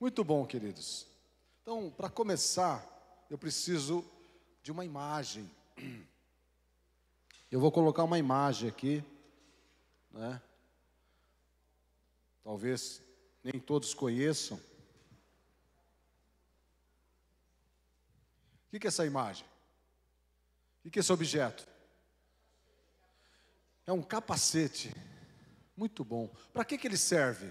Muito bom, queridos. Então, para começar, eu preciso de uma imagem. Eu vou colocar uma imagem aqui, né? Talvez nem todos conheçam. O que é essa imagem? O que é esse objeto? É um capacete. Muito bom. Para que ele serve?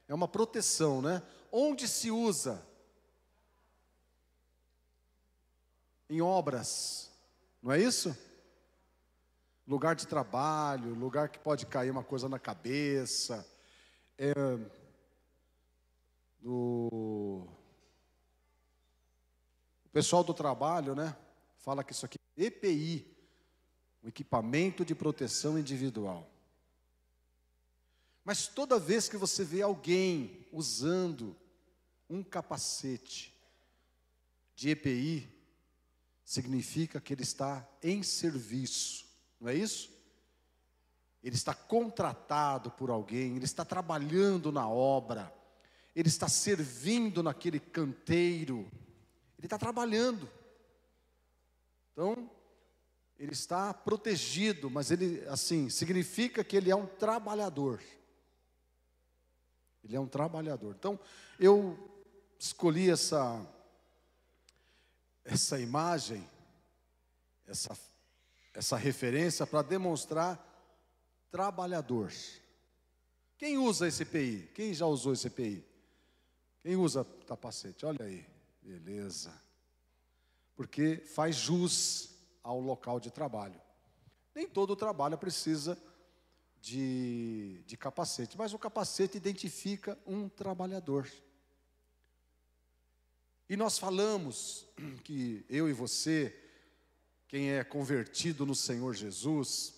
É uma proteção, né? Onde se usa? Em obras, não é isso? Lugar de trabalho, lugar que pode cair uma coisa na cabeça. O pessoal do trabalho, né? Fala que isso aqui é EPI, um equipamento de proteção individual. Mas toda vez que você vê alguém usando um capacete de EPI, significa que ele está em serviço, não é isso? Ele está contratado por alguém, ele está trabalhando na obra, ele está servindo naquele canteiro, ele está trabalhando. Então, ele está protegido, mas ele, assim, significa que ele é um trabalhador. Ele é um trabalhador. Então, eu escolhi essa imagem, essa referência para demonstrar trabalhador. Quem usa esse EPI? Quem já usou esse EPI? Quem usa capacete? Olha aí, beleza. Porque faz jus ao local de trabalho. Nem todo trabalho precisa de capacete, mas o capacete identifica um trabalhador. E nós falamos que eu e você, quem é convertido no Senhor Jesus,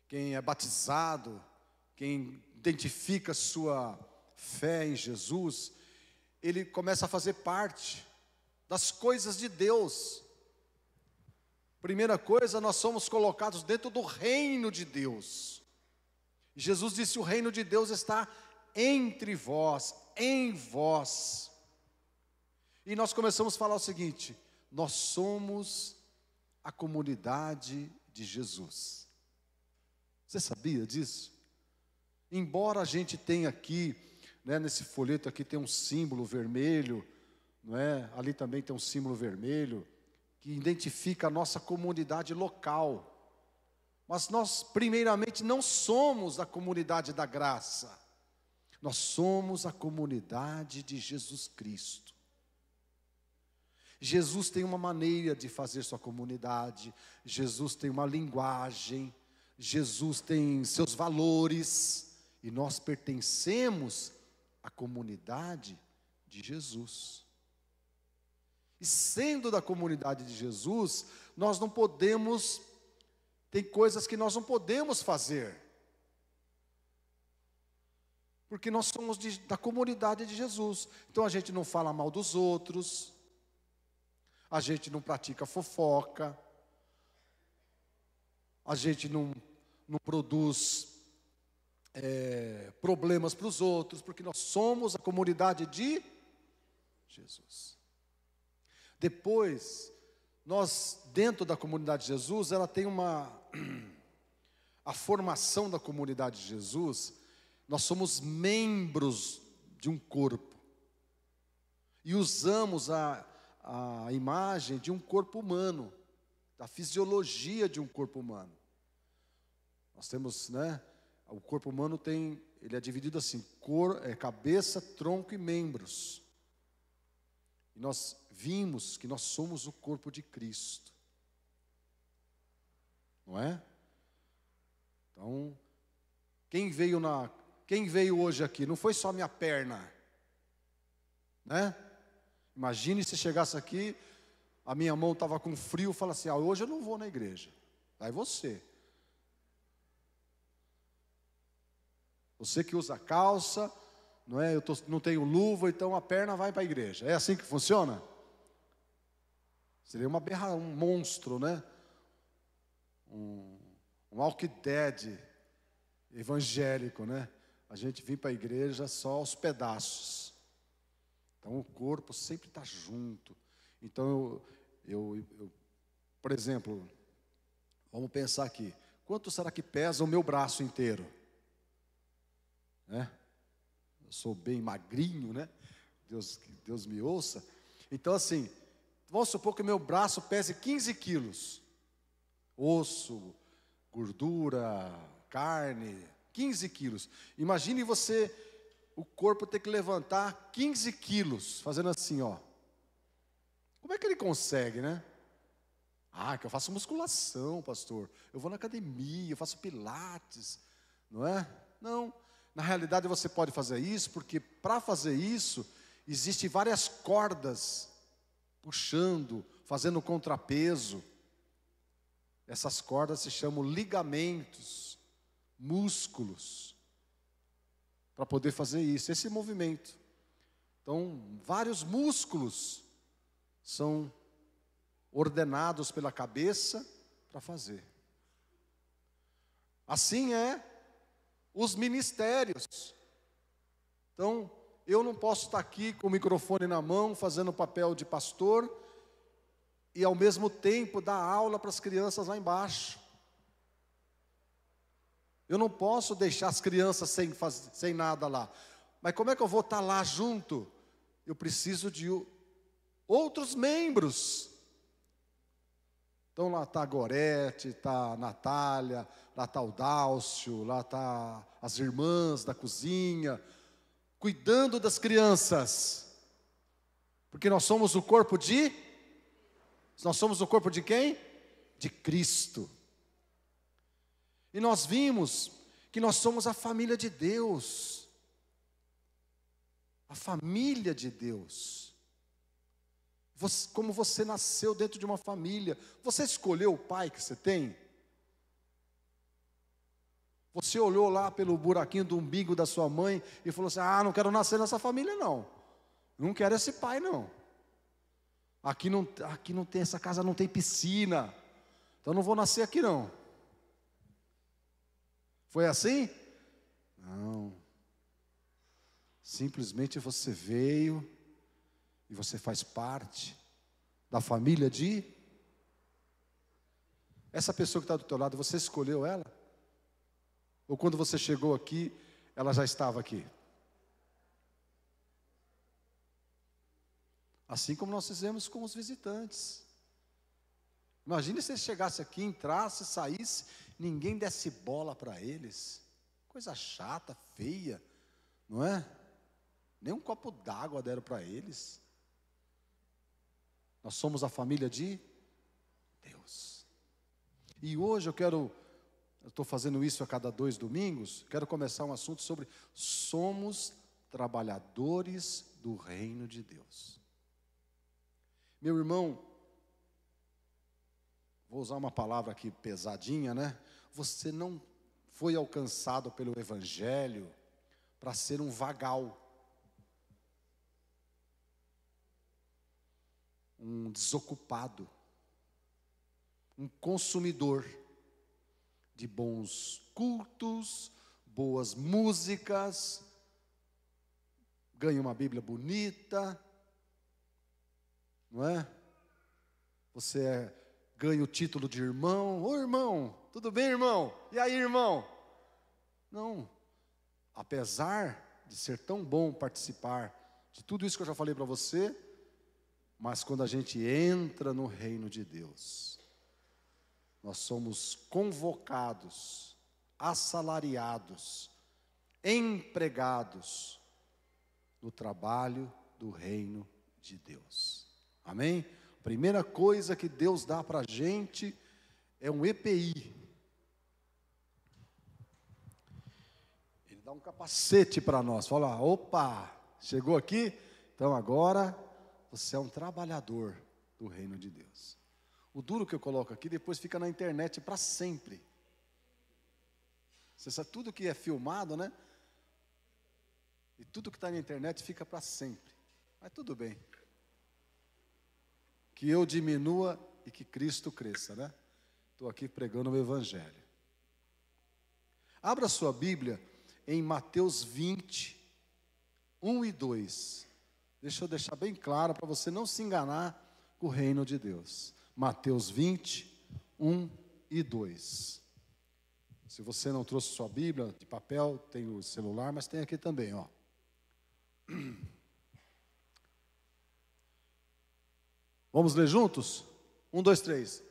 quem é batizado, quem identifica sua fé em Jesus, ele começa a fazer parte das coisas de Deus. Primeira coisa, nós somos colocados dentro do reino de Deus. Jesus disse: o reino de Deus está entre vós, em vós. E nós começamos a falar o seguinte: nós somos a comunidade de Jesus. Você sabia disso? Embora a gente tenha aqui, né, nesse folheto aqui tem um símbolo vermelho, não é? Ali também tem um símbolo vermelho, que identifica a nossa comunidade local. Mas nós, primeiramente, não somos a comunidade da graça. Nós somos a comunidade de Jesus Cristo. Jesus tem uma maneira de fazer sua comunidade, Jesus tem uma linguagem, Jesus tem seus valores, e nós pertencemos à comunidade de Jesus. E sendo da comunidade de Jesus, nós não podemos, tem coisas que nós não podemos fazer, porque nós somos da comunidade de Jesus. Então a gente não fala mal dos outros, a gente não pratica fofoca, a gente não produz problemas para os outros, porque nós somos a comunidade de Jesus. Depois, nós, dentro da comunidade de Jesus, ela tem a formação da comunidade de Jesus, nós somos membros de um corpo, e usamos a imagem de um corpo humano, da fisiologia de um corpo humano. Nós temos, né, o corpo humano ele é dividido assim, cabeça, tronco e membros. E nós vimos que nós somos o corpo de Cristo, não é? Então, quem veio hoje aqui, não foi só minha perna, né? Imagine se chegasse aqui, a minha mão estava com frio, fala assim: hoje eu não vou na igreja. Aí você que usa calça, não é? Não tenho luva, então a perna vai para a igreja. É assim que funciona? Seria um monstro, né? Um walking dead evangélico, né? a gente vir para a igreja só aos pedaços. Então o corpo sempre está junto. Então por exemplo, vamos pensar aqui. Quanto será que pesa o meu braço inteiro? Né? Eu sou bem magrinho, né? Que Deus me ouça. Então assim, vamos supor que o meu braço pese 15 quilos. Osso, gordura, carne, 15 quilos. Imagine você, o corpo ter que levantar 15 quilos, fazendo assim, ó. Como é que ele consegue, né? Ah, que eu faço musculação, pastor. Eu vou na academia, eu faço pilates, não é? Não. Na realidade você pode fazer isso, porque para fazer isso, existem várias cordas puxando, fazendo contrapeso. Essas cordas se chamam ligamentos, músculos, para poder fazer isso, esse movimento. Então, vários músculos são ordenados pela cabeça para fazer. Assim é os ministérios. Então, eu não posso estar aqui com o microfone na mão, fazendo o papel de pastor, e ao mesmo tempo dar aula para as crianças lá embaixo. Eu não posso deixar as crianças sem nada lá. Mas como é que eu vou estar lá junto? Eu preciso de outros membros. Então lá está a Gorete, está a Natália, lá está o Dálcio, lá está as irmãs da cozinha, cuidando das crianças. Porque nós somos o corpo de... Nós somos o corpo de quem? De Cristo. E nós vimos que nós somos a família de Deus. A família de Deus. Como você nasceu dentro de uma família. Você escolheu o pai que você tem? Você olhou lá pelo buraquinho do umbigo da sua mãe e falou assim: ah, não quero nascer nessa família não. Não quero esse pai não. Aqui não tem, essa casa não tem piscina. Então não vou nascer aqui não. Foi assim? Não. Simplesmente você veio e você faz parte da família de... Essa pessoa que está do teu lado, você escolheu ela? Ou quando você chegou aqui, ela já estava aqui? Assim como nós fizemos com os visitantes. Imagine se você chegasse aqui, entrasse, saísse, ninguém desse bola para eles. Coisa chata, feia, não é? Nem um copo d'água deram para eles. Nós somos a família de Deus. E hoje eu estou fazendo isso a cada 2 domingos, quero começar um assunto sobre somos trabalhadores do reino de Deus. Meu irmão, vou usar uma palavra aqui pesadinha, né? Você não foi alcançado pelo Evangelho para ser um vagal, um desocupado, um consumidor de bons cultos, boas músicas, ganha uma Bíblia bonita, não é? Você ganha o título de irmão. Ô irmão, tudo bem irmão? E aí irmão? Não, apesar de ser tão bom participar de tudo isso que eu já falei para você, mas quando a gente entra no reino de Deus, nós somos convocados, assalariados, empregados no trabalho do reino de Deus. Amém? Primeira coisa que Deus dá para a gente é um EPI. Ele dá um capacete para nós. Fala, opa, chegou aqui? Então agora você é um trabalhador do reino de Deus. O duro que eu coloco aqui depois fica na internet para sempre. Você sabe, tudo que é filmado, né? E tudo que está na internet fica para sempre. Mas tudo bem. Que eu diminua e que Cristo cresça, né? Estou aqui pregando o Evangelho. Abra sua Bíblia em Mateus 20, 1 e 2. Deixa eu deixar bem claro para você não se enganar com o reino de Deus. Mateus 20, 1 e 2. Se você não trouxe sua Bíblia de papel, tem o celular, mas tem aqui também, ó. Vamos ler juntos? 1, 2, 3.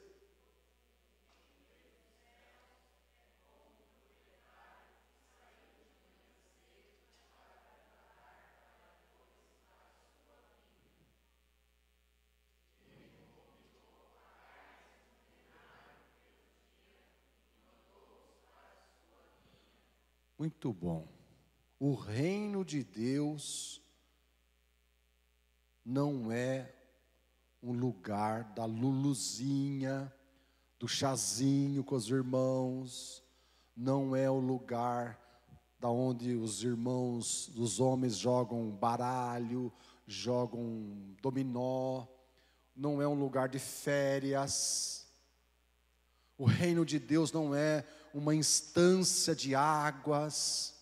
Muito bom. O reino de Deus não é um lugar da luluzinha, do chazinho com os irmãos, não é o lugar da onde os irmãos, os homens jogam baralho, jogam dominó, não é um lugar de férias. O reino de Deus não é uma instância de águas.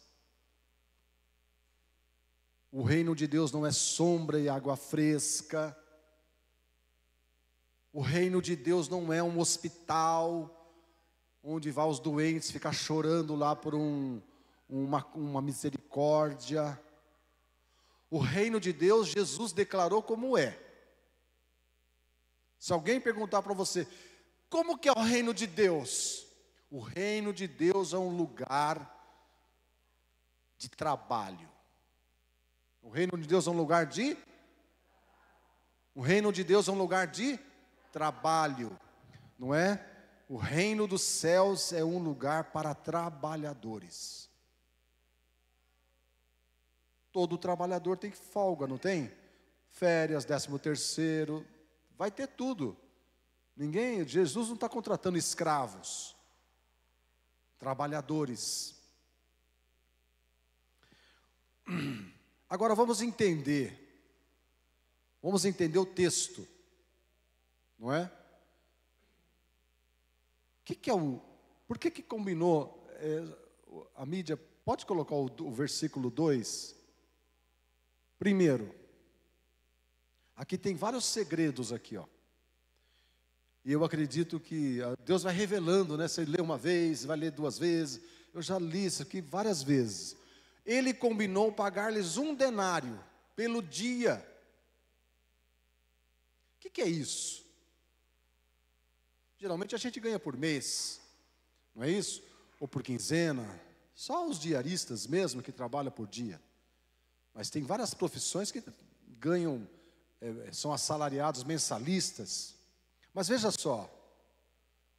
O reino de Deus não é sombra e água fresca. O reino de Deus não é um hospital, onde vão os doentes ficar chorando lá por uma misericórdia. O reino de Deus, Jesus declarou como é. Se alguém perguntar para você, como que é o reino de Deus? O reino de Deus é um lugar de trabalho. O reino de Deus é um lugar de? O reino de Deus é um lugar de trabalho, não é? O reino dos céus é um lugar para trabalhadores. Todo trabalhador tem folga, não tem? Férias, 13º, vai ter tudo. Jesus não está contratando escravos, trabalhadores. Agora vamos entender o texto, não é? Por que combinou, a mídia, pode colocar o versículo 2? Primeiro, aqui tem vários segredos aqui, ó. E eu acredito que Deus vai revelando, né? Você lê uma vez, vai ler 2 vezes. Eu já li isso aqui várias vezes. Ele combinou pagar-lhes 1 denário pelo dia. O que é isso? Geralmente a gente ganha por mês, não é isso? Ou por quinzena. Só os diaristas mesmo que trabalham por dia. Mas tem várias profissões que ganham, são assalariados mensalistas. Mas veja só,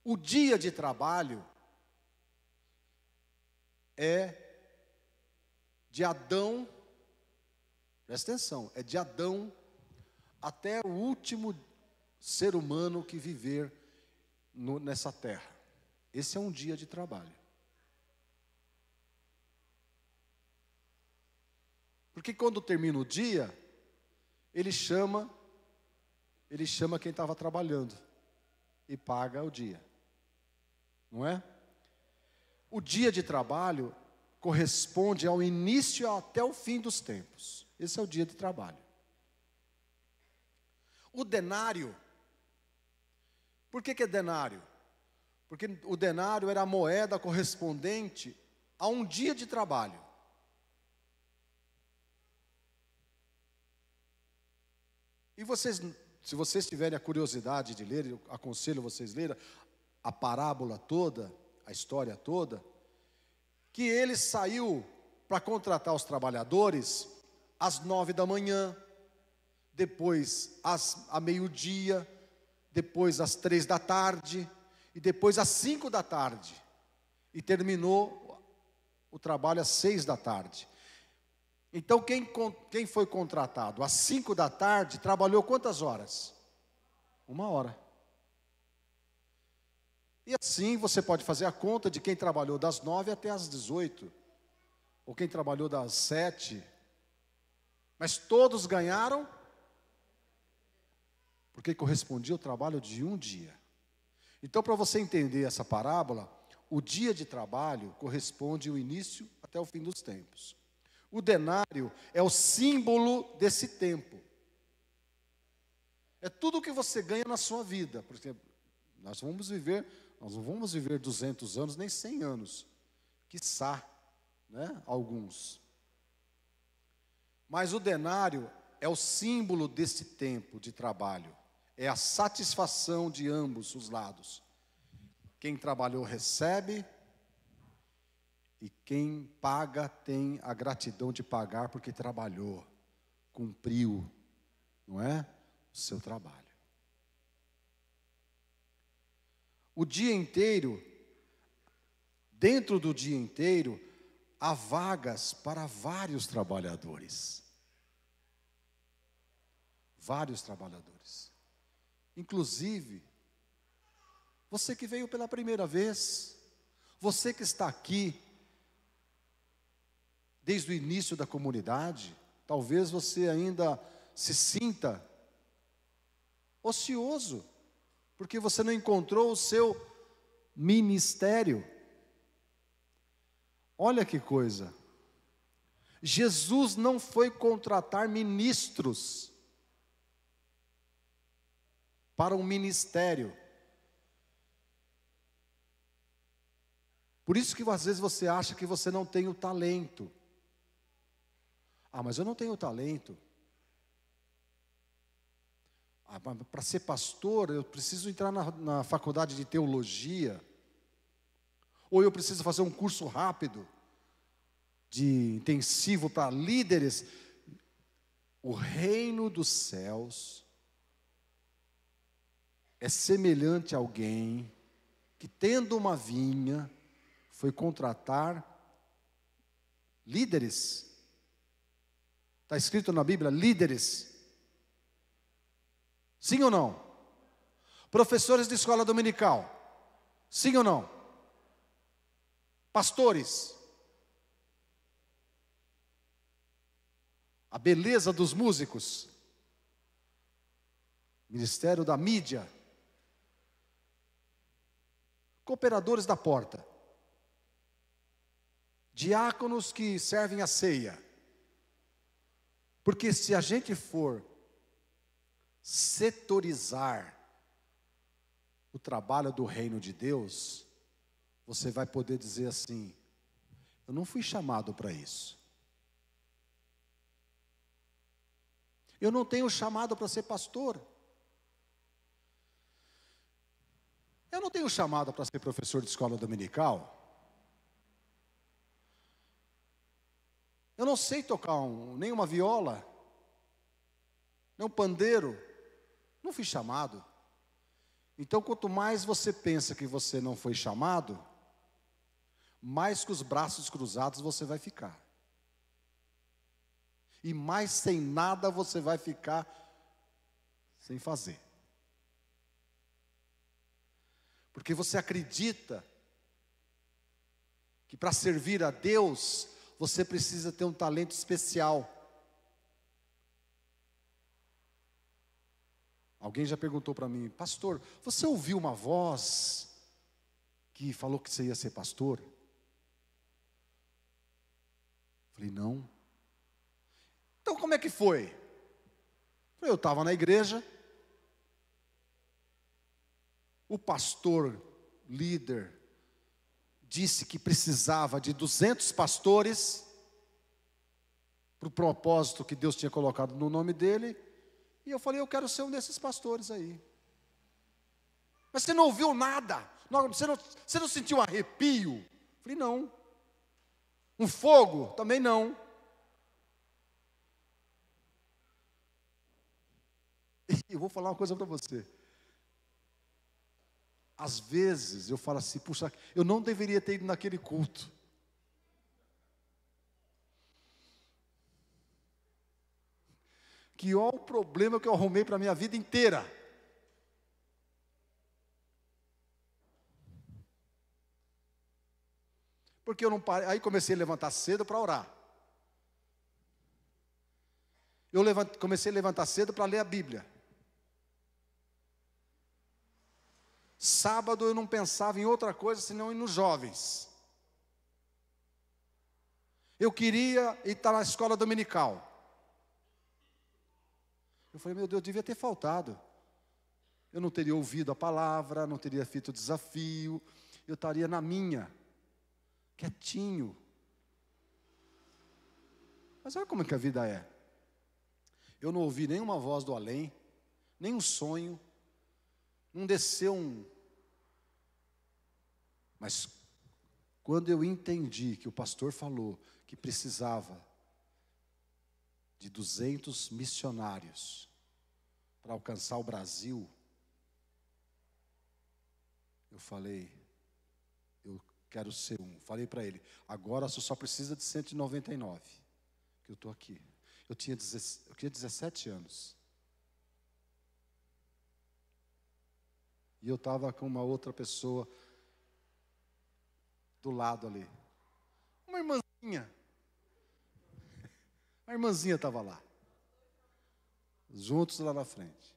o dia de trabalho é de Adão, presta atenção, é de Adão até o último ser humano que viver nessa terra. Esse é um dia de trabalho. Porque quando termina o dia, ele chama quem estava trabalhando e paga o dia, não é? O dia de trabalho corresponde ao início até o fim dos tempos. Esse é o dia de trabalho. O denário, por que é denário? Porque o denário era a moeda correspondente a um dia de trabalho. E se vocês tiverem a curiosidade de ler, eu aconselho vocês a lerem a parábola toda, a história toda, que ele saiu para contratar os trabalhadores às 9 da manhã, depois a meio-dia, depois às 3 da tarde, e depois às 5 da tarde, e terminou o trabalho às 6 da tarde. Então quem foi contratado às 5 da tarde, trabalhou quantas horas? 1 hora. E assim você pode fazer a conta de quem trabalhou das 9 até as 18, ou quem trabalhou das 7, mas todos ganharam, porque correspondia ao trabalho de um dia. Então, para você entender essa parábola, o dia de trabalho corresponde ao início até o fim dos tempos. O denário é o símbolo desse tempo. É tudo o que você ganha na sua vida. Por exemplo, nós não vamos viver 200 anos, nem 100 anos. Quiçá, né? Alguns. Mas o denário é o símbolo desse tempo de trabalho. É a satisfação de ambos os lados. Quem trabalhou recebe, e quem paga tem a gratidão de pagar porque trabalhou, cumpriu, não é? O seu trabalho. O dia inteiro, dentro do dia inteiro, há vagas para vários trabalhadores. Vários trabalhadores. Inclusive, você que veio pela primeira vez, você que está aqui desde o início da comunidade, talvez você ainda se sinta ocioso, porque você não encontrou o seu ministério. Olha que coisa. Jesus não foi contratar ministros para um ministério. Por isso que às vezes você acha que você não tem o talento. Ah, mas eu não tenho talento. Ah, para ser pastor, eu preciso entrar na faculdade de teologia. Ou eu preciso fazer um curso rápido, de intensivo para líderes. O reino dos céus é semelhante a alguém que, tendo uma vinha, foi contratar líderes. Está escrito na Bíblia, líderes. Sim ou não? Professores de escola dominical. Sim ou não? Pastores. A beleza dos músicos. Ministério da mídia. Cooperadores da porta. Diáconos que servem a ceia. Porque se a gente for setorizar o trabalho do reino de Deus, você vai poder dizer assim: eu não fui chamado para isso. Eu não tenho chamado para ser pastor. Eu não tenho chamado para ser professor de escola dominical. Eu não sei tocar nem uma viola, nem um pandeiro. Não fui chamado. Então, quanto mais você pensa que você não foi chamado, mais com os braços cruzados você vai ficar. E mais sem nada você vai ficar sem fazer. Porque você acredita que para servir a Deus, você precisa ter um talento especial. Alguém já perguntou para mim: pastor, você ouviu uma voz que falou que você ia ser pastor? Falei, não. Então como é que foi? Eu estava na igreja, o pastor, líder, disse que precisava de 200 pastores, para o propósito que Deus tinha colocado no nome dele, e eu falei, eu quero ser um desses pastores aí. Mas você não ouviu nada? Você não sentiu um arrepio? Falei, não. Um fogo? Também não. E eu vou falar uma coisa para você. Às vezes eu falo assim, puxa, eu não deveria ter ido naquele culto. Que olha o problema que eu arrumei para a minha vida inteira. Porque eu não parei, aí comecei a levantar cedo para orar. Comecei a levantar cedo para ler a Bíblia. Sábado eu não pensava em outra coisa senão ir nos jovens. Eu queria estar na escola dominical. Eu falei, meu Deus, devia ter faltado. Eu não teria ouvido a palavra, não teria feito o desafio, eu estaria na minha, quietinho. Mas olha como é que a vida é. Eu não ouvi nenhuma voz do além, nem um sonho, não desceu um... Mas quando eu entendi que o pastor falou que precisava de 200 missionários para alcançar o Brasil, eu falei, eu quero ser um. Falei para ele, agora você só precisa de 199, que eu estou aqui. Eu tinha 17 anos. E eu estava com uma outra pessoa do lado ali. Uma irmãzinha. A irmãzinha estava lá. Juntos lá na frente.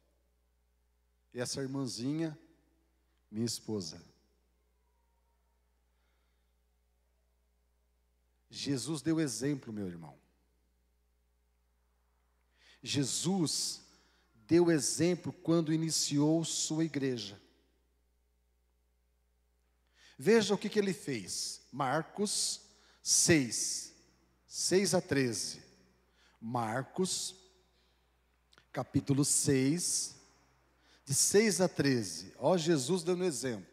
E essa irmãzinha, minha esposa. Jesus deu exemplo, meu irmão. Jesus deu exemplo quando iniciou sua igreja. Veja o que ele fez. Marcos 6, 6 a 13. Marcos, capítulo 6, de 6 a 13. Ó, Jesus dando exemplo.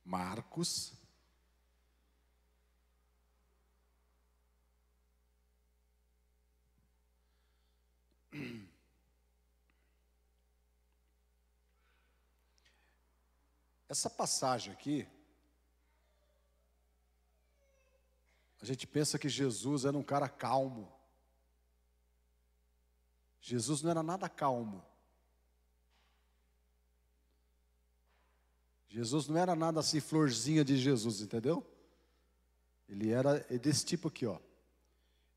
Marcos, essa passagem aqui, a gente pensa que Jesus era um cara calmo. Jesus não era nada calmo. Jesus não era nada assim, florzinha de Jesus, entendeu? Ele era desse tipo aqui, ó.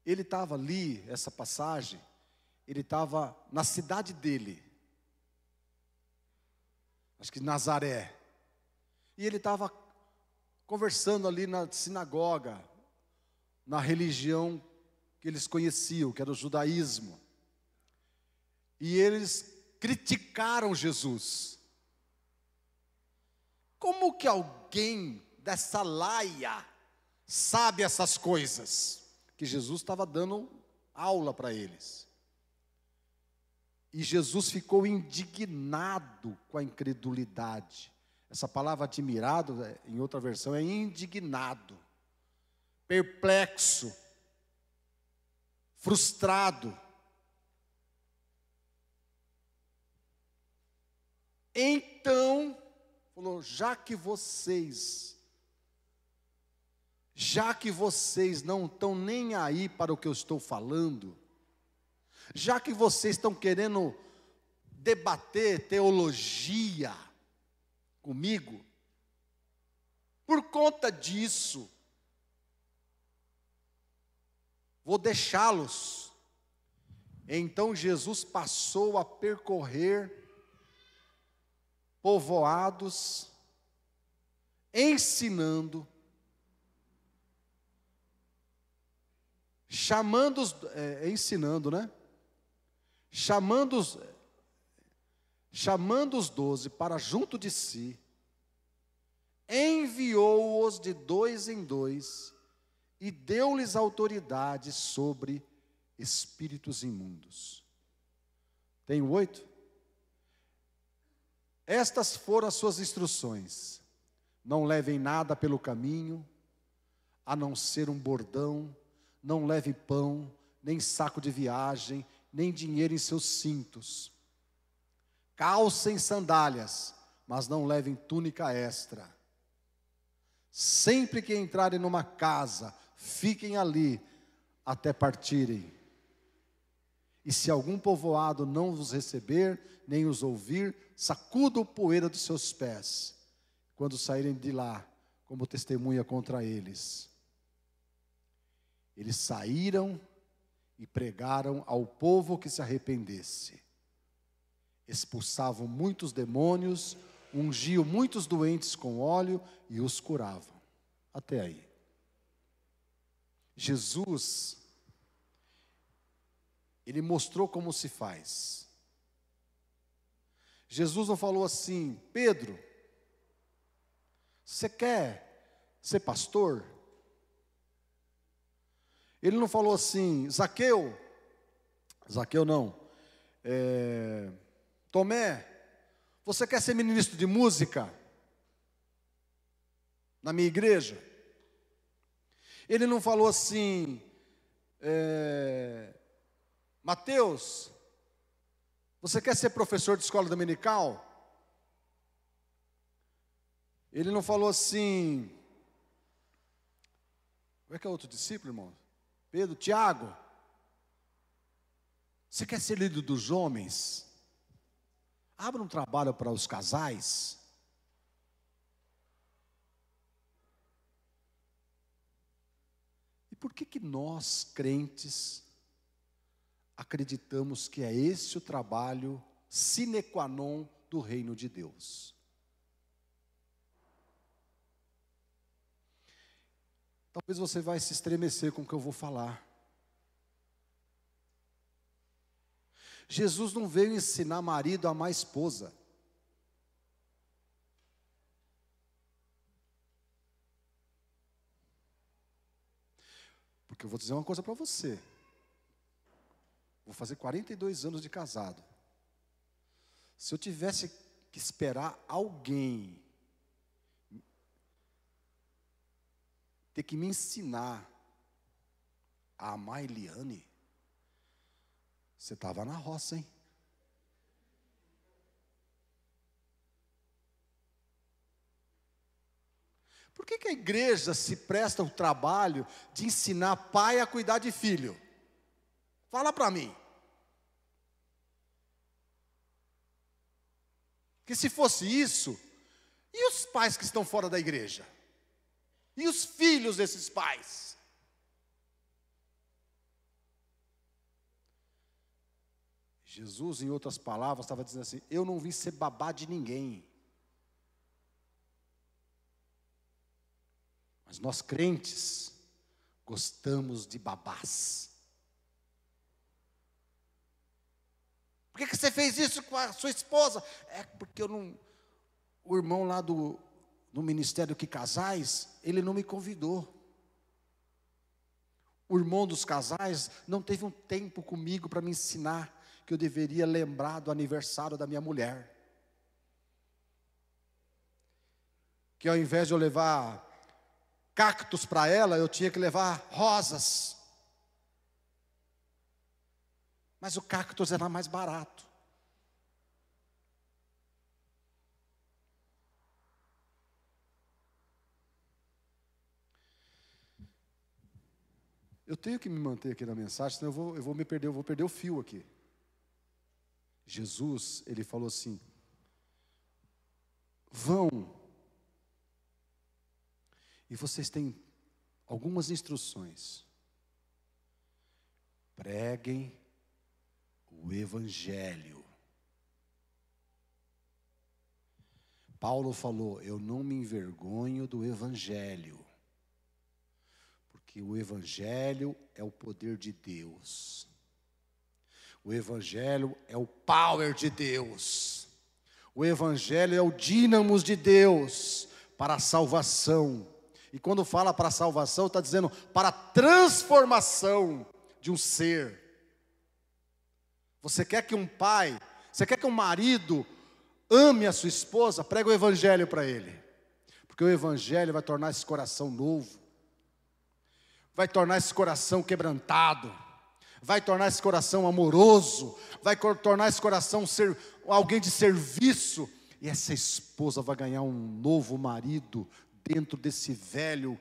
Ele estava ali, essa passagem, ele estava na cidade dele. Acho que Nazaré. E ele estava conversando ali na sinagoga, na religião que eles conheciam, que era o judaísmo. E eles criticaram Jesus. Como que alguém dessa laia sabe essas coisas? Que Jesus estava dando aula para eles. E Jesus ficou indignado com a incredulidade. Essa palavra admirado, em outra versão, é indignado, perplexo, frustrado. Então, falou, já que vocês não estão nem aí para o que eu estou falando, já que vocês estão querendo debater teologia comigo, por conta disso, vou deixá-los. Então Jesus passou a percorrer povoados, ensinando, chamando os, ensinando, né? Chamando os 12 para junto de si, enviou-os de 2 em 2 e deu-lhes autoridade sobre espíritos imundos. Tem 8? Estas foram as suas instruções. Não levem nada pelo caminho, a não ser um bordão, não leve pão, nem saco de viagem, nem dinheiro em seus cintos. Calcem sandálias, mas não levem túnica extra. Sempre que entrarem numa casa, fiquem ali até partirem. E se algum povoado não vos receber, nem os ouvir, sacudam poeira dos seus pés, quando saírem de lá, como testemunha contra eles. Eles saíram e pregaram ao povo que se arrependesse. Expulsavam muitos demônios, ungiam muitos doentes com óleo e os curavam. Até aí. Jesus, ele mostrou como se faz. Jesus não falou assim: Pedro, você quer ser pastor? Ele não falou assim: Zaqueu não, Tomé, você quer ser ministro de música na minha igreja? Ele não falou assim: Mateus, você quer ser professor de escola dominical? Ele não falou assim: como é que é outro discípulo, irmão? Pedro, Tiago, você quer ser líder dos homens? Abra um trabalho para os casais. E por que nós, crentes, acreditamos que é esse o trabalho sine qua non do reino de Deus? Talvez você vai se estremecer com o que eu vou falar. Jesus não veio ensinar marido a amar a esposa. Porque eu vou dizer uma coisa para você. Vou fazer 42 anos de casado. Se eu tivesse que esperar alguém ter que me ensinar a amar a Eliane, você estava na roça, hein? Por que a igreja se presta o trabalho de ensinar pai a cuidar de filho? Fala para mim. Que se fosse isso, e os pais que estão fora da igreja? E os filhos desses pais? Jesus, em outras palavras, estava dizendo assim: eu não vim ser babá de ninguém. Mas nós crentes gostamos de babás. Por que você fez isso com a sua esposa? É porque o irmão lá do Ministério Que Casais, ele não me convidou. O irmão dos casais não teve um tempo comigo para me ensinar que eu deveria lembrar do aniversário da minha mulher. Que ao invés de eu levar cactos para ela, eu tinha que levar rosas. Mas o cactus era mais barato. Eu tenho que me manter aqui na mensagem, senão eu vou me perder, eu vou perder o fio aqui. Jesus, ele falou assim: vão, e vocês têm algumas instruções. Preguem o Evangelho. Paulo falou: eu não me envergonho do Evangelho, porque o Evangelho é o poder de Deus. O Evangelho é o power de Deus. O Evangelho é o dínamos de Deus para a salvação. E quando fala para a salvação, está dizendo para a transformação de um ser. Você quer que um pai, você quer que um marido ame a sua esposa? Prega o Evangelho para ele. Porque o Evangelho vai tornar esse coração novo. Vai tornar esse coração quebrantado. Vai tornar esse coração amoroso. Vai tornar esse coração alguém de serviço. E essa esposa vai ganhar um novo marido dentro desse velho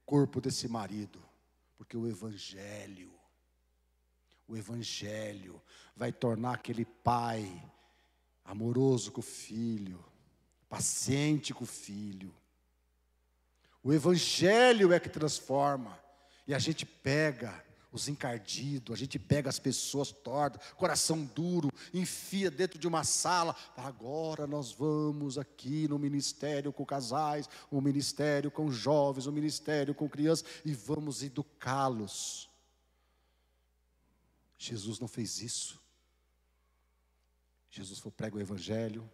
corpo desse marido. Porque o Evangelho vai tornar aquele pai amoroso com o filho, paciente com o filho. O Evangelho é que transforma. E a gente pega os encardidos, a gente pega as pessoas tortas, coração duro, enfia dentro de uma sala. Agora nós vamos aqui no ministério com casais, o ministério com jovens, o ministério com crianças, e vamos educá-los. Jesus não fez isso. Jesus falou: prega o evangelho,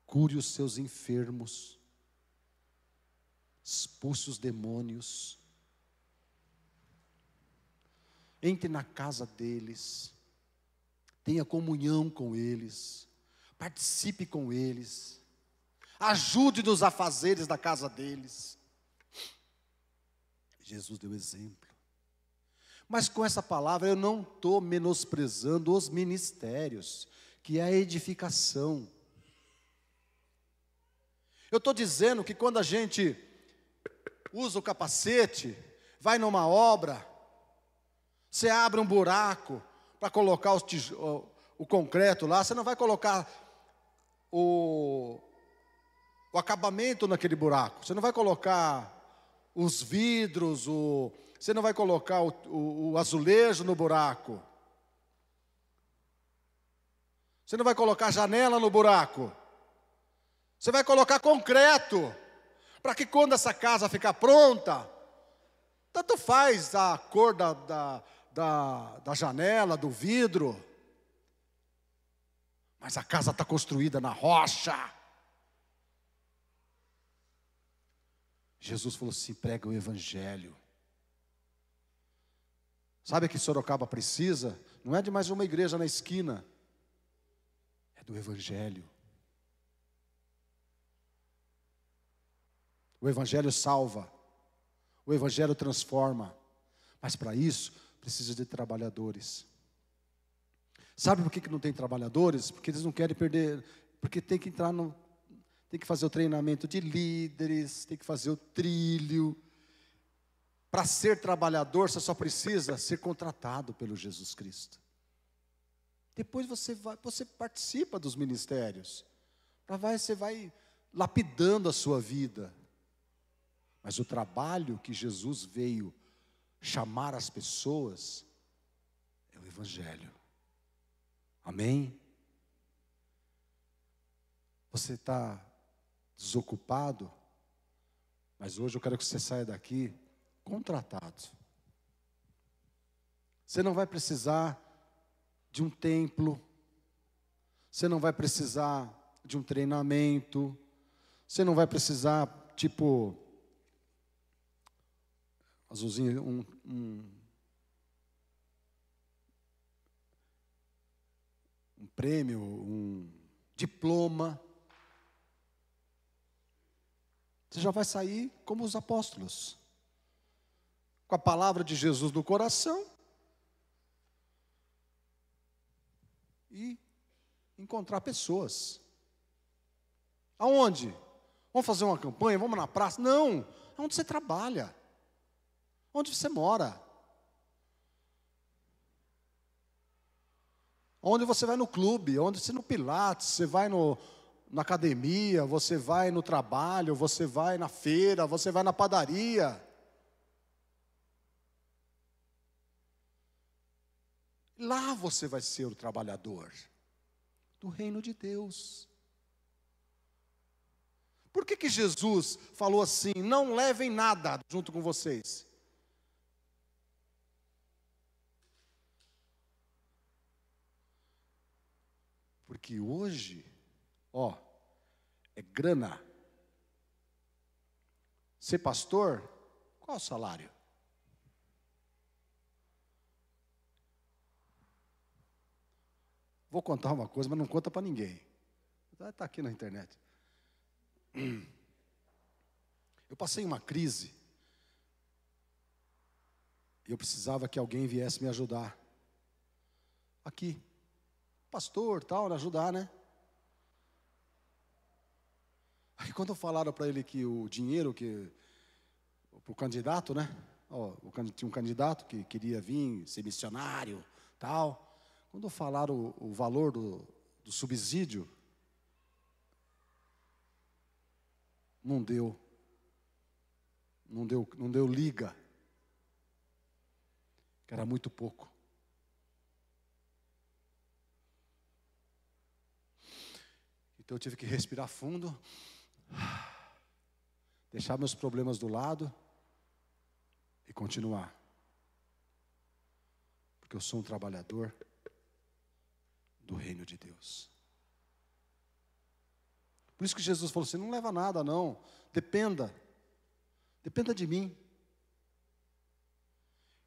cure os seus enfermos, expulse os demônios, entre na casa deles, tenha comunhão com eles, participe com eles, ajude nos afazeres da casa deles. Jesus deu exemplo. Mas com essa palavra eu não estou menosprezando os ministérios, que é a edificação. Eu estou dizendo que quando a gente usa o capacete, vai numa obra, você abre um buraco para colocar o concreto lá, você não vai colocar o acabamento naquele buraco, você não vai colocar os vidros, você não vai colocar o azulejo no buraco, você não vai colocar janela no buraco, você vai colocar concreto, para que quando essa casa ficar pronta, tanto faz a cor da janela, do vidro, mas a casa está construída na rocha. Jesus falou assim: prega o evangelho. Sabe o que Sorocaba precisa? Não é de mais uma igreja na esquina, é do evangelho. O evangelho salva, o evangelho transforma, mas para isso precisa de trabalhadores. Sabe por que não tem trabalhadores? Porque eles não querem perder, porque tem que tem que fazer o treinamento de líderes, tem que fazer o trilho. Para ser trabalhador, você só precisa ser contratado pelo Jesus Cristo. Depois você participa dos ministérios, você vai lapidando a sua vida. Mas o trabalho que Jesus veio chamar as pessoas é o evangelho. Amém? Você está desocupado, mas hoje eu quero que você saia daqui contratado. Você não vai precisar de um templo, você não vai precisar de um treinamento, você não vai precisar, tipo, azulzinho, um prêmio, um diploma. Você já vai sair como os apóstolos, com a palavra de Jesus no coração e encontrar pessoas. Aonde? Vamos fazer uma campanha, vamos na praça? Não, onde você trabalha, onde você mora, onde você vai no clube, onde você no Pilates, você vai na academia, você vai no trabalho, você vai na feira, você vai na padaria. Lá você vai ser o trabalhador do reino de Deus. Por que Jesus falou assim: não levem nada junto com vocês? Porque hoje, é grana. Ser pastor, qual é o salário? Vou contar uma coisa, mas não conta para ninguém. Está aqui na internet. Eu passei uma crise. E eu precisava que alguém viesse me ajudar. Aqui. Pastor, tal, ajudar, né? Aí quando falaram para ele que o dinheiro, para o candidato, né? Tinha um candidato que queria vir ser missionário, tal. Quando falaram o valor do subsídio, não deu liga. que era muito pouco. Então eu tive que respirar fundo, deixar meus problemas do lado e continuar. Porque eu sou um trabalhador do reino de Deus. Por isso que Jesus falou assim, não leva nada não, dependa de mim.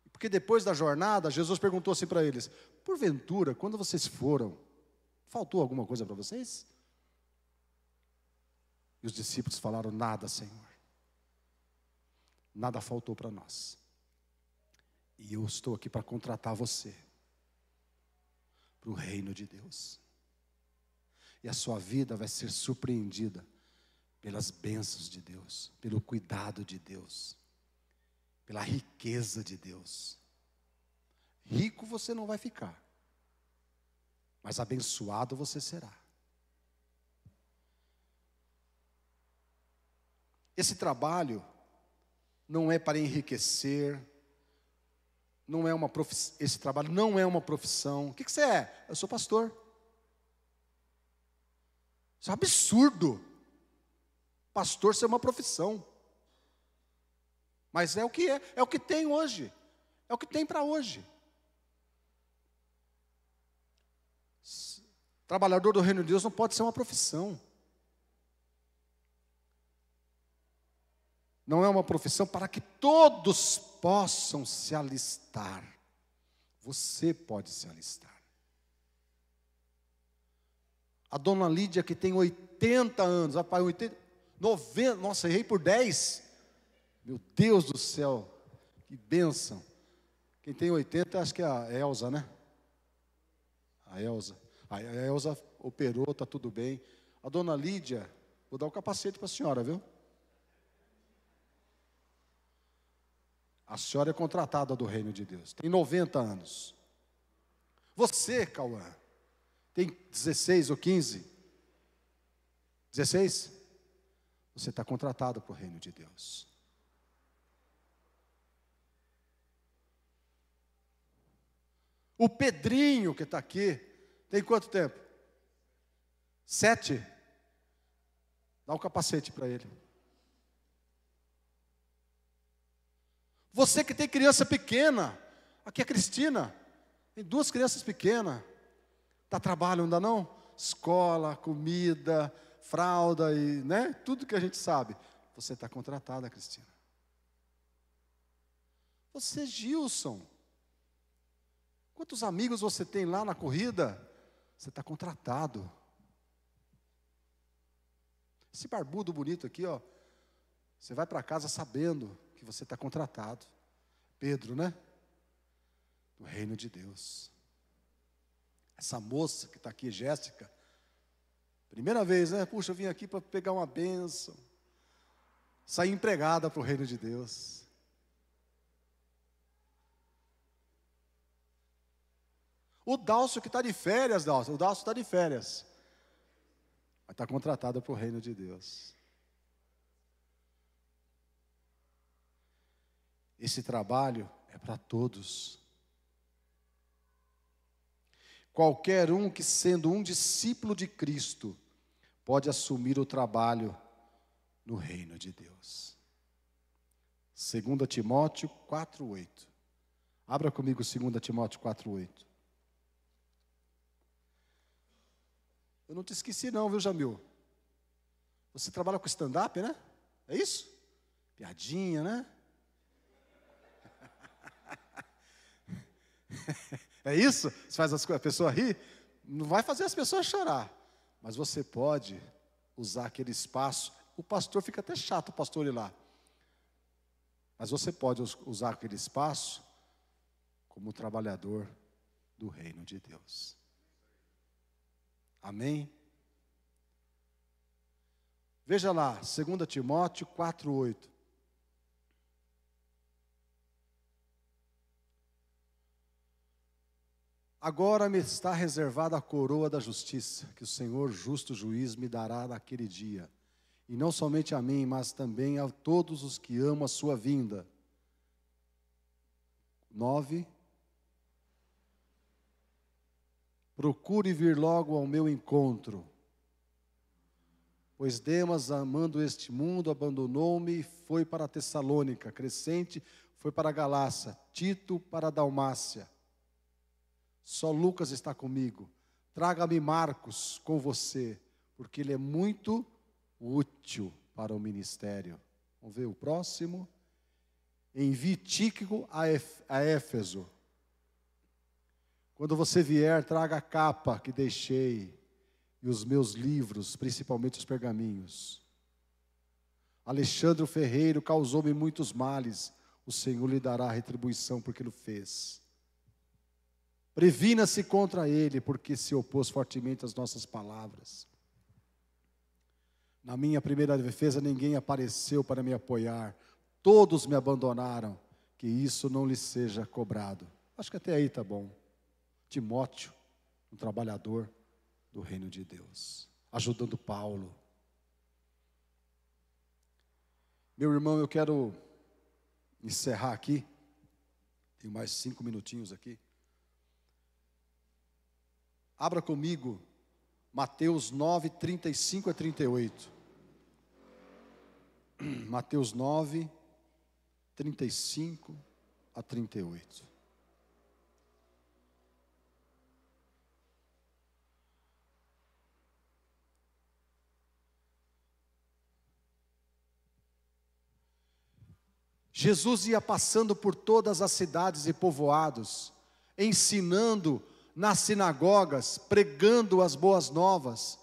Porque depois da jornada, Jesus perguntou assim para eles, porventura, quando vocês foram, faltou alguma coisa para vocês? E os discípulos falaram, nada, Senhor. Nada faltou para nós. E eu estou aqui para contratar você para o reino de Deus. E a sua vida vai ser surpreendida pelas bênçãos de Deus, pelo cuidado de Deus, pela riqueza de Deus. Rico você não vai ficar, mas abençoado você será. Esse trabalho não é para enriquecer, esse trabalho não é uma profissão. O que você é? Eu sou pastor. Isso é um absurdo. Pastor ser uma profissão. Mas é o que é o que tem hoje. É o que tem para hoje. Trabalhador do reino de Deus não pode ser uma profissão. Não é uma profissão para que todos possam se alistar. Você pode se alistar. A dona Lídia, que tem 80 anos, rapaz, 80, 90, nossa, errei por 10. Meu Deus do céu, que bênção. Quem tem 80, acho que é a Elza, né? A Elza. A Elza operou, está tudo bem. A dona Lídia, vou dar o capacete para a senhora, viu? A senhora é contratada do reino de Deus. Tem 90 anos. Você, Cauã, tem 16 ou 15? 16? Você está contratado para o reino de Deus. O Pedrinho que está aqui, tem quanto tempo? 7? Dá um capacete para ele. Você que tem criança pequena, aqui é a Cristina, tem 2 crianças pequenas, dá trabalho, não dá não? Escola, comida, fralda e, né? Tudo que a gente sabe. Você está contratada, Cristina. Você, Gilson, quantos amigos você tem lá na corrida? Você está contratado. Esse barbudo bonito aqui, ó, você vai para casa sabendo que você está contratado. Pedro, né? Do reino de Deus. Essa moça que está aqui, Jéssica, primeira vez, né? Puxa, eu vim aqui para pegar uma bênção. Sair empregada para o reino de Deus. O Dálcio que está de férias, Dálcio. O Dálcio está de férias. Mas está contratado para o reino de Deus. Esse trabalho é para todos. Qualquer um que, sendo um discípulo de Cristo, pode assumir o trabalho no reino de Deus. 2 Timóteo 4:8. Abra comigo 2 Timóteo 4:8. Eu não te esqueci não, viu, Jamil? Você trabalha com stand-up, né? É isso? Piadinha, né? É isso? Você faz a pessoa rir? Não vai fazer as pessoas chorar. Mas você pode usar aquele espaço. O pastor fica até chato, o pastor ir lá. Mas você pode usar aquele espaço como trabalhador do reino de Deus. Amém? Veja lá, 2 Timóteo 4:8. Agora me está reservada a coroa da justiça, que o Senhor, justo juiz, me dará naquele dia. E não somente a mim, mas também a todos os que amam a sua vinda. 9. procure vir logo ao meu encontro. Pois Demas, amando este mundo, abandonou-me e foi para Tessalônica. Crescente foi para a Galácia. Tito para a Dalmácia. Só Lucas está comigo. Traga-me Marcos com você, porque ele é muito útil para o ministério. Vamos ver o próximo. Envie Tíquico a Éfeso. Quando você vier, traga a capa que deixei e os meus livros, principalmente os pergaminhos. Alexandre o Ferreiro causou-me muitos males. O Senhor lhe dará retribuição porque ele o fez. Previna-se contra ele, porque se opôs fortemente às nossas palavras. Na minha primeira defesa, ninguém apareceu para me apoiar. Todos me abandonaram. Que isso não lhe seja cobrado. Acho que até aí está bom. Timóteo, um trabalhador do reino de Deus, ajudando Paulo. Meu irmão, eu quero encerrar aqui. Tenho mais 5 minutinhos aqui. Abra comigo Mateus 9, 35 a 38. Mateus 9, 35 a 38. Jesus ia passando por todas as cidades e povoados, ensinando nas sinagogas, pregando as boas novas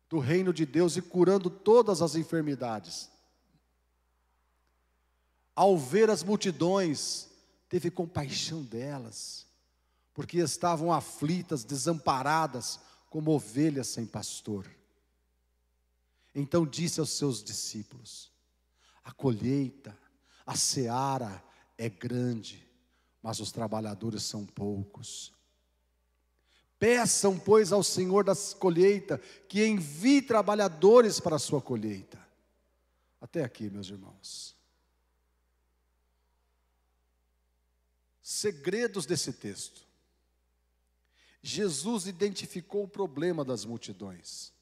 do reino de Deus e curando todas as enfermidades. Ao ver as multidões, teve compaixão delas, porque estavam aflitas, desamparadas, como ovelhas sem pastor. Então disse aos seus discípulos: a colheita, a seara é grande, mas os trabalhadores são poucos. Peçam, pois, ao Senhor da colheita que envie trabalhadores para a sua colheita. Até aqui, meus irmãos. Segredos desse texto. Jesus identificou o problema das multidões.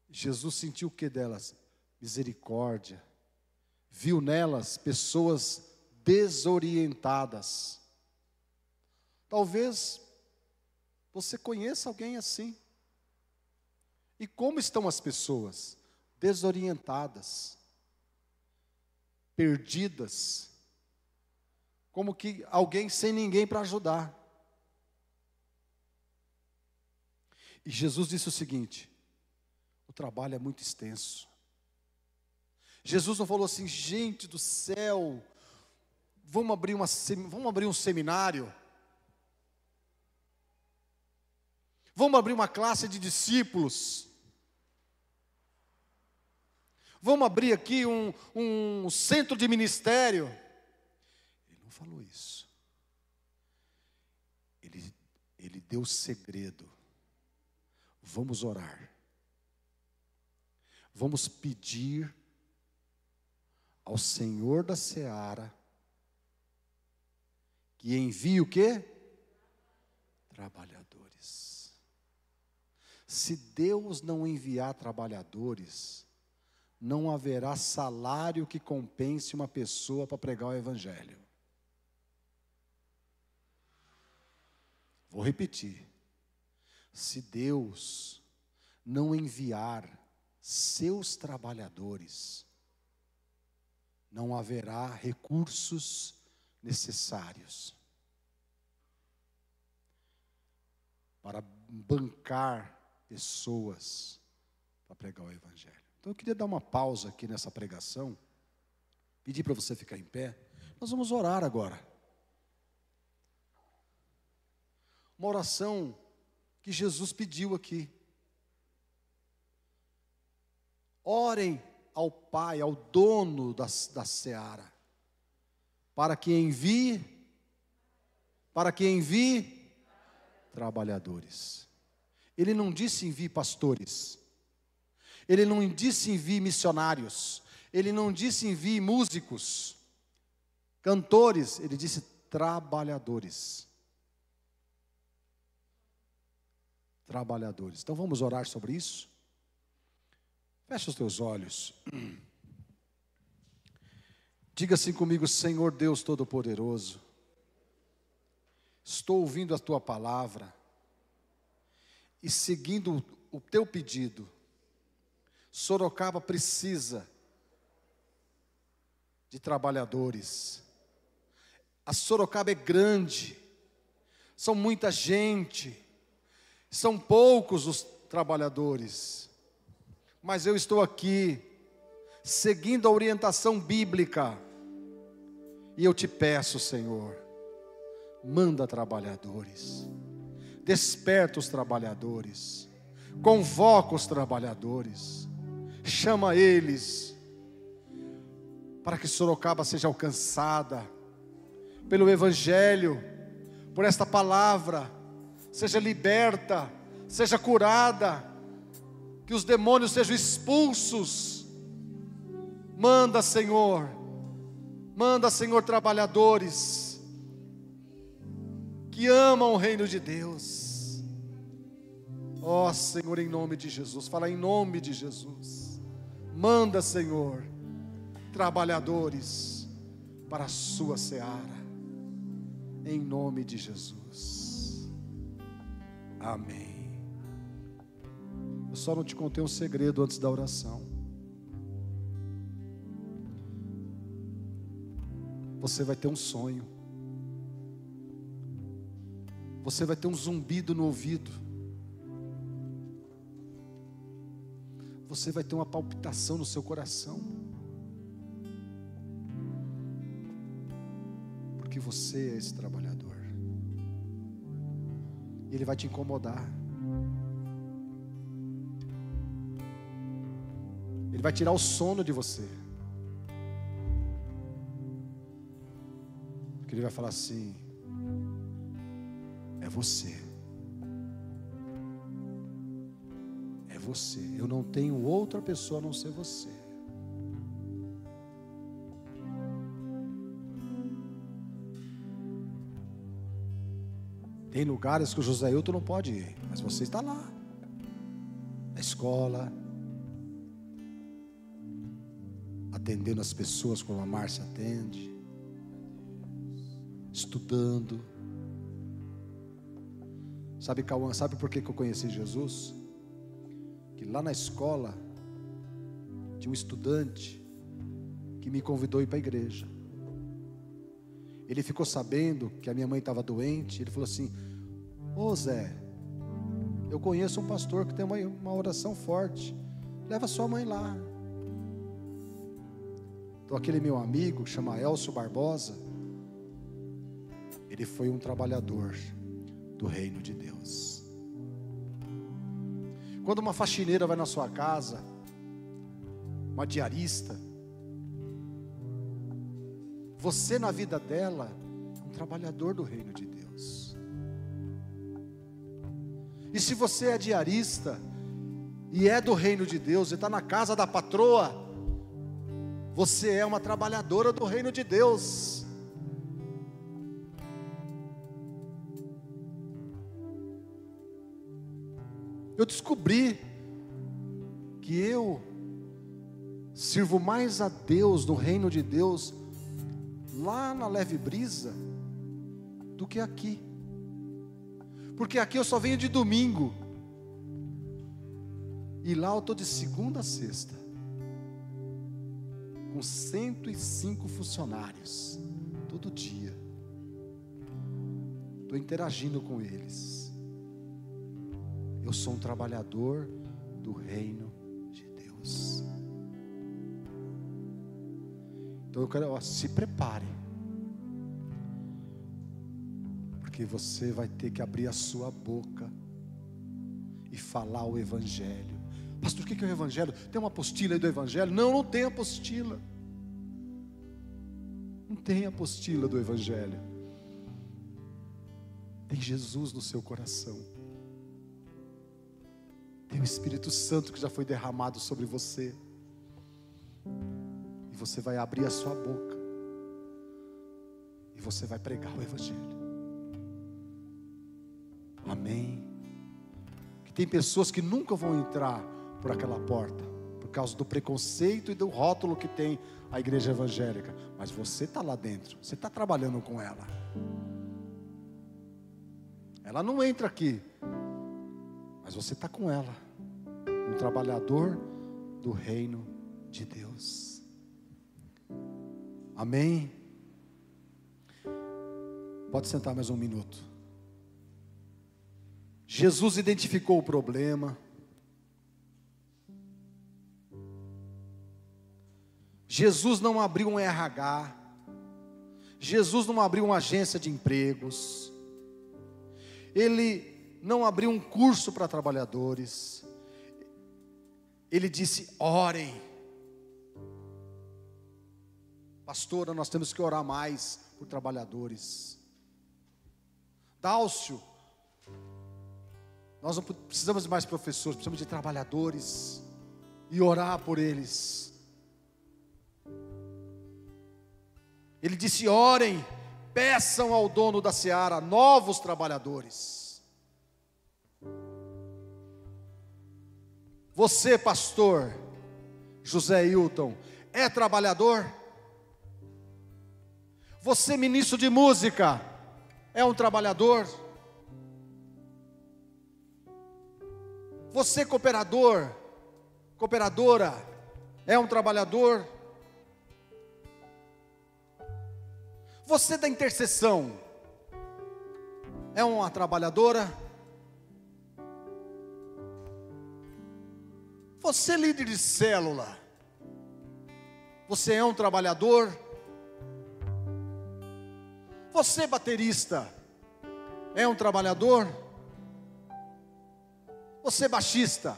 Jesus sentiu o que delas? Misericórdia. Viu nelas pessoas desorientadas. Talvez você conheça alguém assim. E como estão as pessoas? Desorientadas, perdidas, como que alguém sem ninguém para ajudar. E Jesus disse o seguinte: o trabalho é muito extenso. Jesus não falou assim: gente do céu, vamos abrir um seminário, vamos abrir uma classe de discípulos, vamos abrir aqui um centro de ministério. Ele não falou isso. Ele deu o segredo. Vamos orar. Vamos pedir ao Senhor da seara que envie o quê? Trabalhadores. Se Deus não enviar trabalhadores, não haverá salário que compense uma pessoa para pregar o evangelho. Vou repetir. Se Deus não enviar seus trabalhadores, não haverá recursos necessários para bancar pessoas para pregar o evangelho. Então eu queria dar uma pausa aqui nessa pregação, pedir para você ficar em pé. Nós vamos orar agora. Uma oração que Jesus pediu aqui. Orem ao Pai, ao dono da seara, para que envie trabalhadores. Ele não disse envie pastores, ele não disse envie missionários, ele não disse envie músicos, cantores, ele disse trabalhadores. trabalhadores. Então vamos orar sobre isso? Fecha os teus olhos. Diga assim comigo: Senhor Deus Todo-Poderoso, estou ouvindo a tua palavra e seguindo o teu pedido. Sorocaba precisa de trabalhadores. A Sorocaba é grande, são muita gente, são poucos os trabalhadores, mas eu estou aqui, seguindo a orientação bíblica, e eu te peço, Senhor, manda trabalhadores, desperta os trabalhadores, convoca os trabalhadores, chama eles, para que Sorocaba seja alcançada pelo Evangelho, por esta palavra, seja liberta, seja curada, que os demônios sejam expulsos. Manda, Senhor, trabalhadores que amam o reino de Deus. Ó Senhor, em nome de Jesus, fala em nome de Jesus. Manda, Senhor, trabalhadores para a sua seara, em nome de Jesus. Amém. Eu só não te contei um segredo antes da oração. Você vai ter um sonho. Você vai ter um zumbido no ouvido. Você vai ter uma palpitação no seu coração. Porque você é esse trabalhador. E ele vai te incomodar. Ele vai tirar o sono de você. Porque ele vai falar assim: é você. É você. Eu não tenho outra pessoa a não ser você. Tem lugares que o José Hilton não pode ir, mas você está lá. Na escola, atendendo as pessoas como a Márcia atende, estudando. Sabe, Cauã, sabe por que eu conheci Jesus? Que lá na escola tinha um estudante que me convidou a ir para a igreja. Ele ficou sabendo que a minha mãe estava doente. Ele falou assim: ô Zé, eu conheço um pastor que tem uma oração forte, leva sua mãe lá. Então aquele meu amigo, chama Elcio Barbosa, ele foi um trabalhador do reino de Deus. Quando uma faxineira vai na sua casa, uma diarista, você na vida dela é um trabalhador do reino de Deus. E se você é diarista e é do reino de Deus e está na casa da patroa, você é uma trabalhadora do reino de Deus. Eu descobri que eu sirvo mais a Deus no reino de Deus lá na Leve Brisa do que aqui. Porque aqui eu só venho de domingo, e lá eu estou de segunda a sexta, com 105 funcionários, todo dia, estou interagindo com eles. Eu sou um trabalhador do reino de Deus. Então eu quero, se prepare, porque você vai ter que abrir a sua boca e falar o Evangelho. Pastor, o que é o Evangelho? Tem uma apostila aí do Evangelho? Não, não tem apostila. Não tem apostila do Evangelho. Tem Jesus no seu coração. Tem o Espírito Santo que já foi derramado sobre você. E você vai abrir a sua boca. E você vai pregar o Evangelho. Amém. tem pessoas que nunca vão entrar por aquela porta, por causa do preconceito e do rótulo que tem a igreja evangélica. Mas você está lá dentro, você está trabalhando com ela. Ela não entra aqui, mas você está com ela, um trabalhador do reino de Deus. Amém? Pode sentar mais um minuto. Jesus identificou o problema. Jesus não abriu um RH. Jesus não abriu uma agência de empregos. Ele não abriu um curso para trabalhadores. Ele disse: orem. Pastora, nós temos que orar mais por trabalhadores. Dálcio, nós não precisamos de mais professores, precisamos de trabalhadores e orar por eles. Ele disse: orem, peçam ao dono da seara novos trabalhadores. Você, pastor José Hilton, é trabalhador? Você, ministro de música, é um trabalhador? Você, cooperador, cooperadora, é um trabalhador? Você da intercessão, é uma trabalhadora? Você, líder de célula, você é um trabalhador? Você, baterista, é um trabalhador? Você, baixista,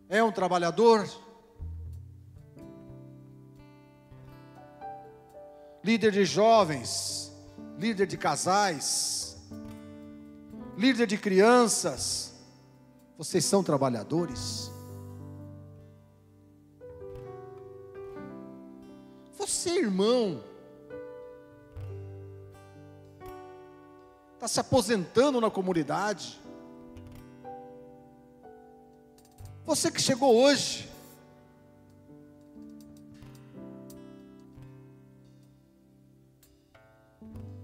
é um trabalhador? Líder de jovens, líder de casais, líder de crianças, vocês são trabalhadores? Você, irmão, está se aposentando na comunidade? Você que chegou hoje,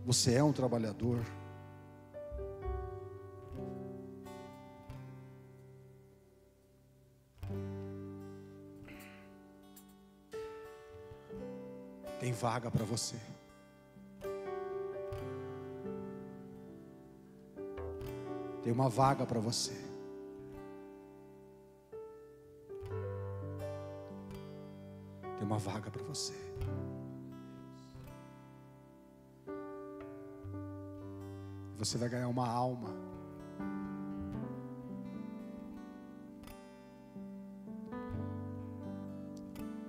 você é um trabalhador? Tem vaga para você. Tem uma vaga para você. Tem uma vaga para você. Você vai ganhar uma alma.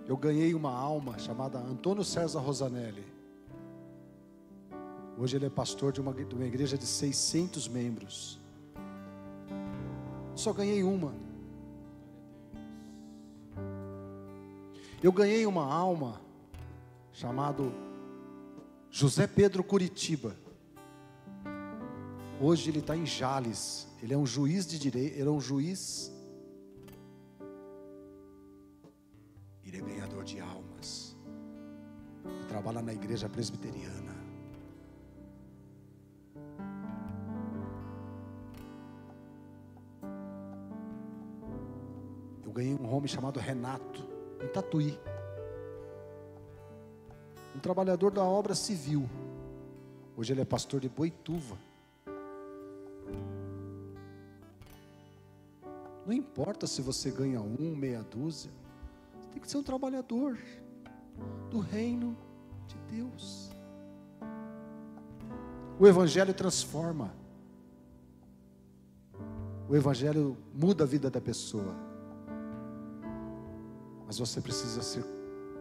Eu ganhei uma alma chamada Antônio César Rosanelli. Hoje ele é pastor de uma igreja de 600 membros. Só ganhei uma. Eu ganhei uma alma chamado José Pedro Curitiba. Hoje ele está em Jales. Ele é um juiz de direito. Ele é um juiz. Ele é ganhador de almas. Ele trabalha na igreja presbiteriana. Eu ganhei um homem chamado Renato, em Tatuí. Um trabalhador da obra civil. Hoje ele é pastor de Boituva. Não importa se você ganha meia dúzia. Você tem que ser um trabalhador do reino de Deus. O Evangelho transforma. O Evangelho muda a vida da pessoa. Mas você precisa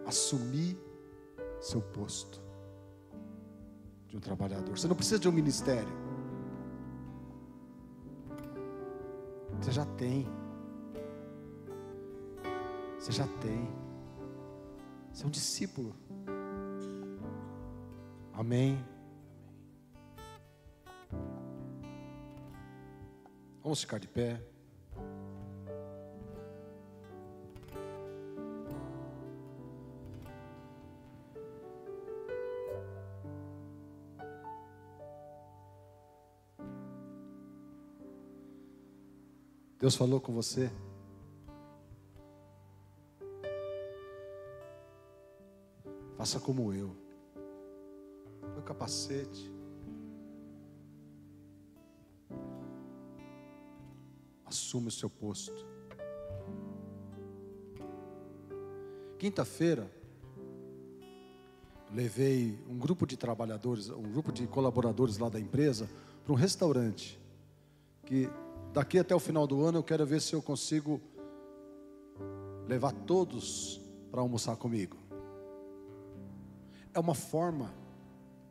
assumir seu posto de um trabalhador. Você não precisa de um ministério. Você já tem. Você já tem. Você é um discípulo. Amém. Vamos Vamos ficar de pé. Deus falou com você? Faça como eu. Põe o capacete. Assume o seu posto. Quinta-feira, levei um grupo de trabalhadores, um grupo de colaboradores lá da empresa para um restaurante que daqui até o final do ano eu quero ver se eu consigo levar todos para almoçar comigo. É uma forma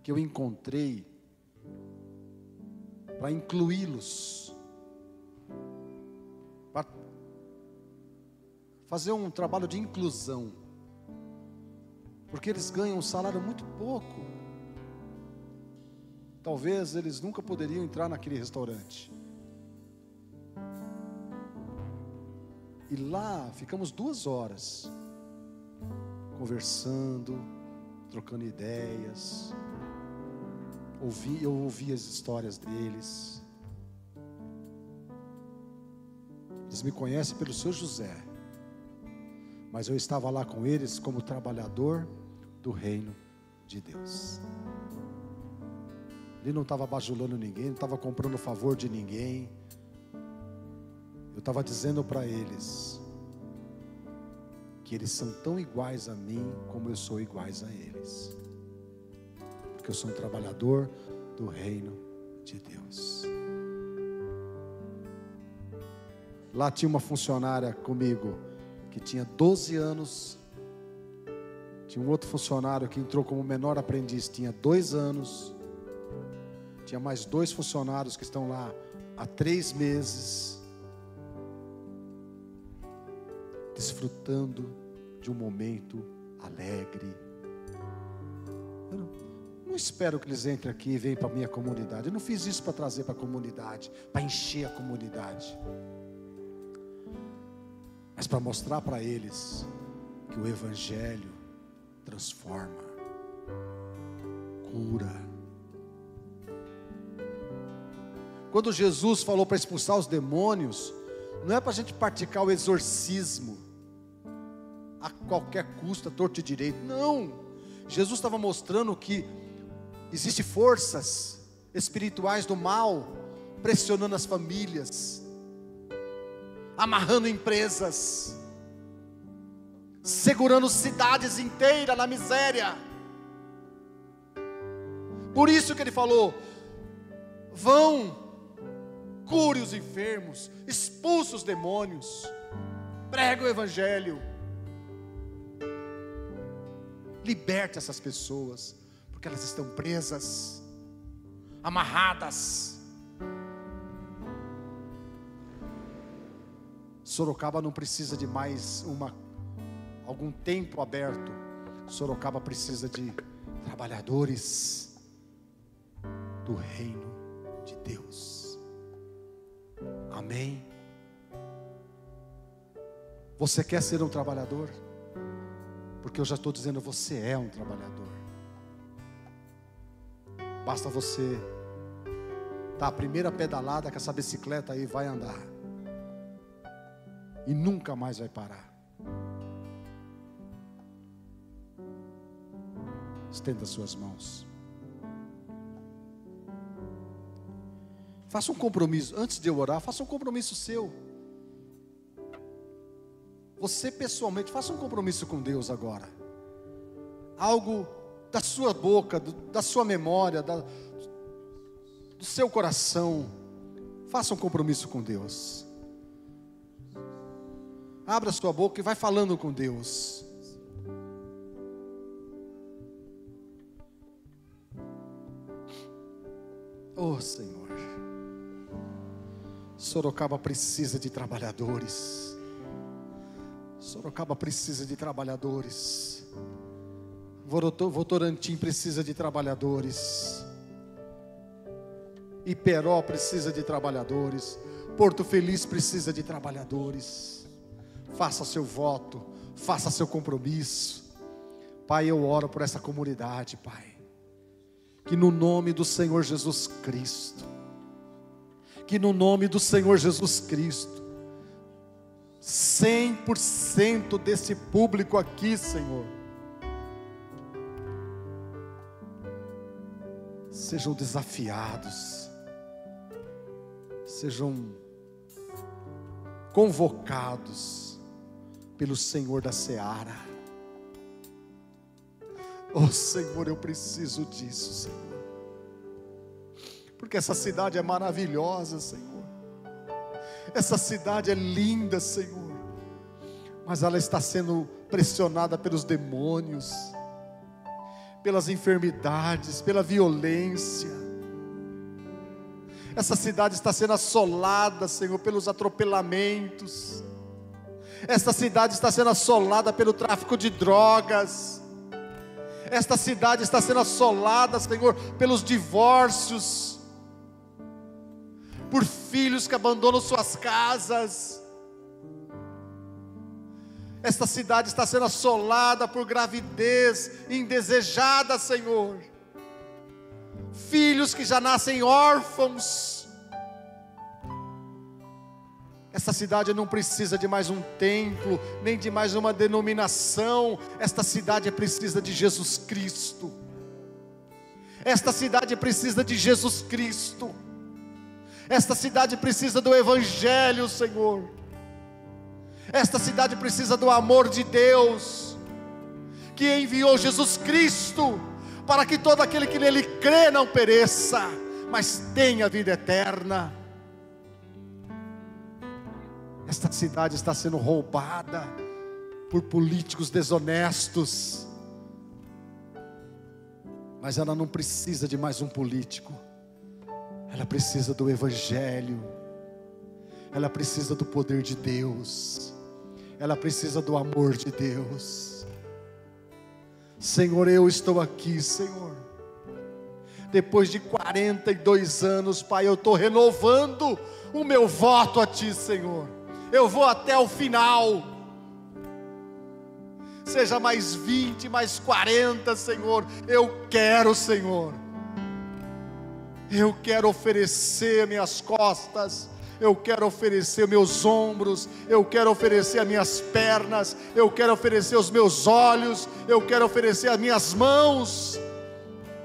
que eu encontrei para incluí-los, para fazer um trabalho de inclusão, porque eles ganham um salário muito pouco. Talvez eles nunca poderiam entrar naquele restaurante. E lá ficamos 2 horas conversando, trocando ideias. Eu ouvi as histórias deles. Eles me conhecem pelo seu José, mas eu estava lá com eles como trabalhador do reino de Deus. Ele não estava bajulando ninguém, não estava comprando favor de ninguém. Eu estava dizendo para eles que eles são tão iguais a mim como eu sou iguais a eles, porque eu sou um trabalhador do reino de Deus. Lá tinha uma funcionária comigo que tinha 12 anos. Tinha um outro funcionário que entrou como menor aprendiz, tinha 2 anos. Tinha mais 2 funcionários que estão lá há 3 meses. Desfrutando de um momento alegre. Eu não espero que eles entrem aqui e venham para a minha comunidade. Eu não fiz isso para trazer para a comunidade, para encher a comunidade, mas para mostrar para eles que o Evangelho transforma, cura. Quando Jesus falou para expulsar os demônios, não é para a gente praticar o exorcismo a qualquer custo, a torto e direito. Não. Jesus estava mostrando que existem forças espirituais do mal pressionando as famílias, amarrando empresas, segurando cidades inteiras na miséria. Por isso que ele falou: vão, cure os enfermos, expulse os demônios, pregue o Evangelho, liberte essas pessoas, porque elas estão presas, amarradas. Sorocaba não precisa de mais algum tempo aberto. Sorocaba precisa de trabalhadores do reino de Deus. Amém? Você quer ser um trabalhador? Porque eu já estou dizendo, você é um trabalhador. Basta você dar a primeira pedalada que essa bicicleta aí vai andar e nunca mais vai parar. Estenda suas mãos. Faça um compromisso. Antes de eu orar, faça um compromisso seu. Você pessoalmente, faça um compromisso com Deus agora. Algo da sua boca, da sua memória, do seu coração. Faça um compromisso com Deus. Abra sua boca e vai falando com Deus. Oh Senhor, Sorocaba precisa de trabalhadores. Sorocaba precisa de trabalhadores. Votorantim precisa de trabalhadores. Iperó precisa de trabalhadores. Porto Feliz precisa de trabalhadores. Faça seu voto, faça seu compromisso. Pai, eu oro por essa comunidade, Pai, que no nome do Senhor Jesus Cristo, que no nome do Senhor Jesus Cristo, 100% desse público aqui, Senhor, sejam desafiados, sejam convocados pelo Senhor da Seara. Oh Senhor, eu preciso disso, Senhor, porque essa cidade é maravilhosa, Senhor, essa cidade é linda, Senhor, mas ela está sendo pressionada pelos demônios, pelas enfermidades, pela violência. Essa cidade está sendo assolada, Senhor, pelos atropelamentos. Esta cidade está sendo assolada pelo tráfico de drogas. Esta cidade está sendo assolada, Senhor, pelos divórcios, por filhos que abandonam suas casas. Esta cidade está sendo assolada por gravidez indesejada, Senhor. Filhos que já nascem órfãos. Esta cidade não precisa de mais um templo, nem de mais uma denominação. Esta cidade precisa de Jesus Cristo. Esta cidade precisa de Jesus Cristo. Esta cidade precisa do Evangelho, Senhor. Esta cidade precisa do amor de Deus, que enviou Jesus Cristo, para que todo aquele que nele crê não pereça, mas tenha vida eterna. Esta cidade está sendo roubada por políticos desonestos, mas ela não precisa de mais um político. Ela precisa do Evangelho, ela precisa do poder de Deus, ela precisa do amor de Deus. Senhor, eu estou aqui, Senhor, depois de 42 anos, Pai, eu estou renovando o meu voto a Ti, Senhor. Eu vou até o final, seja mais 20, mais 40, Senhor, eu quero, Senhor. Eu quero oferecer minhas costas, eu quero oferecer meus ombros, eu quero oferecer as minhas pernas, eu quero oferecer os meus olhos, eu quero oferecer as minhas mãos,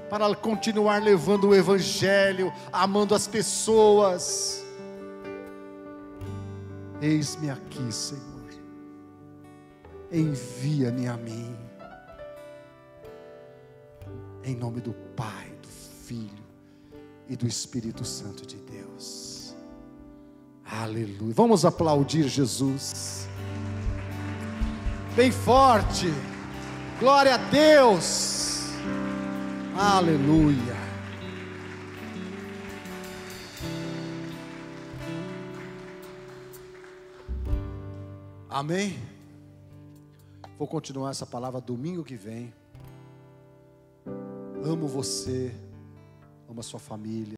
para continuar levando o Evangelho, amando as pessoas. Eis-me aqui, Senhor, envia-me a mim, em nome do Pai, do Filho e do Espírito Santo de Deus. Aleluia. Vamos aplaudir Jesus bem forte. Glória a Deus. Aleluia. Amém. Vou continuar essa palavra domingo que vem. Amo você, amo a sua família.